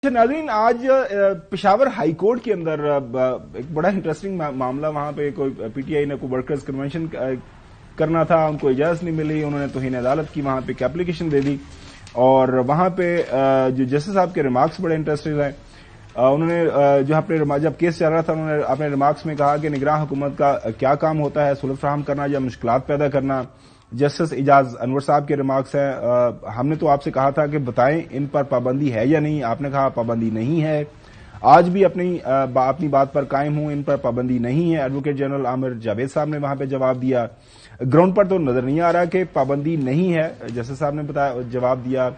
नाज़रीन, आज Peshawar high court के अंदर एक बड़ा इंटरेस्टिंग मामला, वहां पे कोई पीटीआई ने कोई वर्कर्स कन्वेंशन करना था, उनको इजाजत नहीं मिली, उन्होंने तौहीन अदालत की वहां पे एक एप्लीकेशन दे दी और वहां पे जो जस्टिस साहब के रिमार्क्स बड़े इंटरेस्टिंग हैं। उन्होंने जो अपने जब केस चल रहा था उन्होंने अपने रिमार्क्स में कहा कि निगरान हुकूमत का क्या काम होता है, सहूलत फराहम करना या मुश्किलात पैदा करना। जस्टिस एजाज अनवर साहब के रिमार्क्स हैं, हमने तो आपसे कहा था कि बताएं इन पर पाबंदी है या नहीं, आपने कहा पाबंदी नहीं है। आज भी अपनी बात पर कायम हूं, इन पर पाबंदी नहीं है। एडवोकेट जनरल आमिर जावेद साहब ने वहां पे जवाब दिया, ग्राउंड पर तो नजर नहीं आ रहा कि पाबंदी नहीं है। जस्टिस साहब ने बताया, जवाब दिया,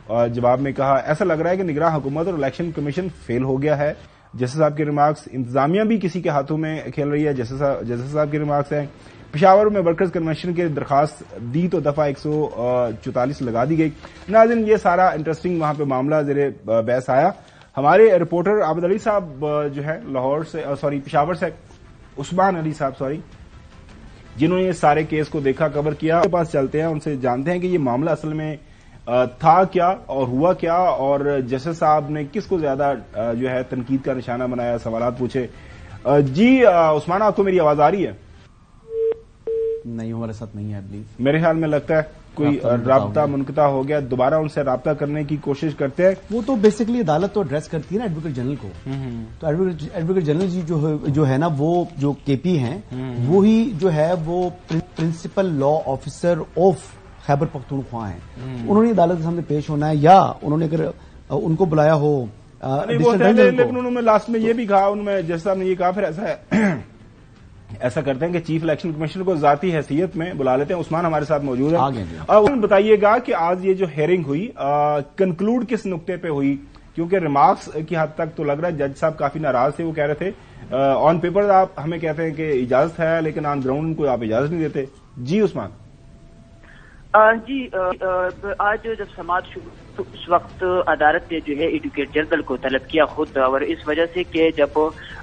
जवाब में कहा ऐसा लग रहा है कि निगरान हुकूमत और इलेक्शन कमीशन फेल हो गया है। जस्टिस साहब के रिमार्क्स, इंतजामिया भी किसी के हाथों में खेल रही है। जस्टिस साहब के रिमार्क्स हैं, पेशावर में वर्कर्स कन्वेंशन की दरखास्त दी तो दफा 144 लगा दी गई। नाज़रीन, ये सारा इंटरेस्टिंग वहां पे मामला ज़ेरे बहस आया। हमारे रिपोर्टर आबिद अली साहब जो है लाहौर से पेशावर से, उस्मान अली साहब जिन्होंने ये सारे केस को देखा, कवर किया, उनके पास चलते हैं, उनसे जानते हैं कि ये मामला असल में था क्या और हुआ क्या और जस्टिस साहब ने किसको ज्यादा जो है तनकीद का निशाना बनाया, सवालात पूछे। जी उस्मान, आपको मेरी आवाज आ रही है? नहीं, हमारे साथ नहीं है प्लीज। मेरे ख्याल में लगता है कोई राब्ता मुनक़ता हो गया, दोबारा उनसे राब्ता करने की कोशिश करते हैं। वो तो बेसिकली अदालत तो एड्रेस करती है ना एडवोकेट जनरल को, तो एडवोकेट जनरल जी जो है ना, वो जो केपी हैं वो ही जो है वो principal law officer of Khyber Pakhtunkhwa हैं। उन्होंने अदालत के सामने पेश होना है या उन्होंने अगर उनको बुलाया हो लेकिन उन्होंने लास्ट में ये भी कहा, उनमें जैसा आपने ये कहा, फिर ऐसा करते हैं कि चीफ इलेक्शन कमिश्नर को जाती हैसियत में बुला लेते हैं। उस्मान हमारे साथ मौजूद है और बताइएगा कि आज ये जो हेयरिंग हुई कंक्लूड किस नुक्ते पे हुई, क्योंकि रिमार्क्स की हद तक तो लग रहा है जज साहब काफी नाराज थे। वो कह रहे थे ऑन पेपर आप हमें कहते हैं कि इजाजत है लेकिन ऑन ग्राउंड उनको आप इजाजत नहीं देते। जी उस्मान। जी आज जब समाज तो उस वक्त अदालत ने जो है एडवोकेट जनरल को तलब किया खुद, और इस वजह से कि जब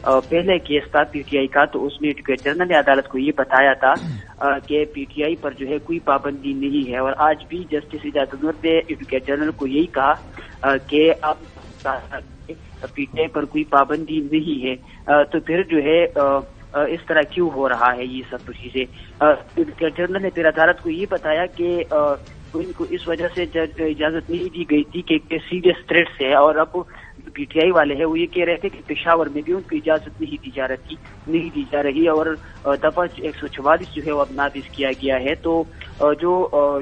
पहले केस था पीटीआई का तो उसमें एडवोकेट जनरल ने अदालत को ये बताया था कि पीटीआई पर जो है कोई पाबंदी नहीं है, और आज भी जस्टिस एजाज अनवर ने एडवोकेट जनरल को यही कहा कि अब पीटीआई पर कोई पाबंदी नहीं है, तो फिर जो है इस तरह क्यों हो रहा है ये सब चीजें। एडवोकेट जनरल ने फिर अदालत को ये बताया कि उनको इस वजह से इजाजत नहीं दी गई थी कि सीरियस थ्रेट्स है, और अब पीटीआई वाले हैं वो ये कह रहे थे कि पेशावर में भी उनको इजाजत नहीं दी जा रही और दफा 144 जो है वो अब नाफिज किया गया है। तो जो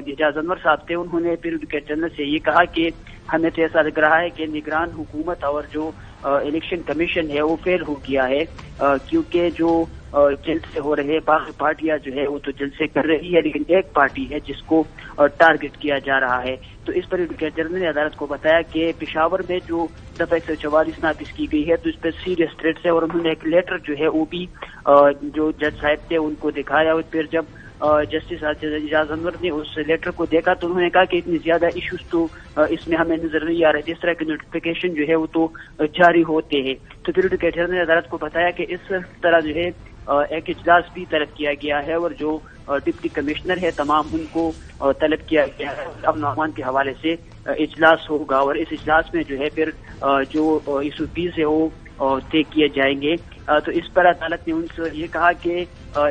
एजाज अनवर साहब थे उन्होंने फिर एडवोकेट जनरल से ये कहा कि हमें तो ऐसा लग रहा है कि निगरान हुकूमत और जो इलेक्शन कमीशन है वो फेल हो गया है, क्योंकि जो जल्द से हो रहे बाकी पार्टियां जो है वो तो जल्द से कर रही है, लेकिन एक पार्टी है जिसको टारगेट किया जा रहा है। तो इस पर एडवोकेट जनरल ने अदालत को बताया कि पेशावर में जो दफा 144 नाफिज की गई है तो इस पर सीरियस थ्रेट्स है, और उन्होंने एक लेटर जो है वो भी जो जज साहब थे उनको दिखाया, और फिर जब जस्टिस एजाज अनवर ने उस लेटर को देखा तो उन्होंने कहा कि इतनी ज्यादा इश्यूज तो इसमें हमें नजर नहीं आ रहे, जिस तरह के नोटिफिकेशन जो है वो तो जारी होते हैं। तो फिर एडवोकेट जनरल ने अदालत को बताया कि इस तरह जो है एक इजलास भी तलब किया गया है, और जो डिप्टी कमिश्नर है तमाम उनको तलब किया गया है, अमन अमान के हवाले से इजलास होगा, और इस इजलास में जो है फिर जो इशूज है वो तय किए जाएंगे। तो इस पर अदालत ने उनसे ये कहा कि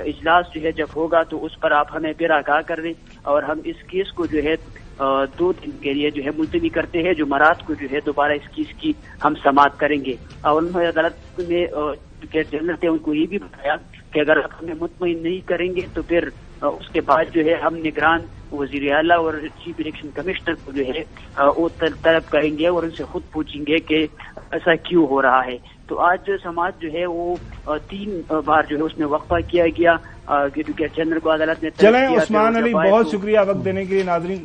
इजलास जो है जब होगा तो उस पर आप हमें फिर आगाह कर दें, और हम इस केस को जो है 2 दिन के लिए जो है मुलतवी करते हैं, जुमेरात को जो है दोबारा इस केस की हम समाअत करेंगे। और उन्होंने अदालत में एडवोकेट जनरल थे उनको ये भी बताया कि अगर आप हमें मुतमईन नहीं करेंगे तो फिर उसके बाद जो है हम निगरान वजीर आला और चीफ इलेक्शन कमिश्नर को जो है वो तलब करेंगे और उनसे खुद पूछेंगे कि ऐसा क्यों हो रहा है। तो आज समाज जो है वो 3 बार जो है उसमें वक्फा किया गया, एडवोकेट जनरल को अदालत ने चलें उस्मान अली, बहुत शुक्रिया वक्त देने के लिए। नाज़रीन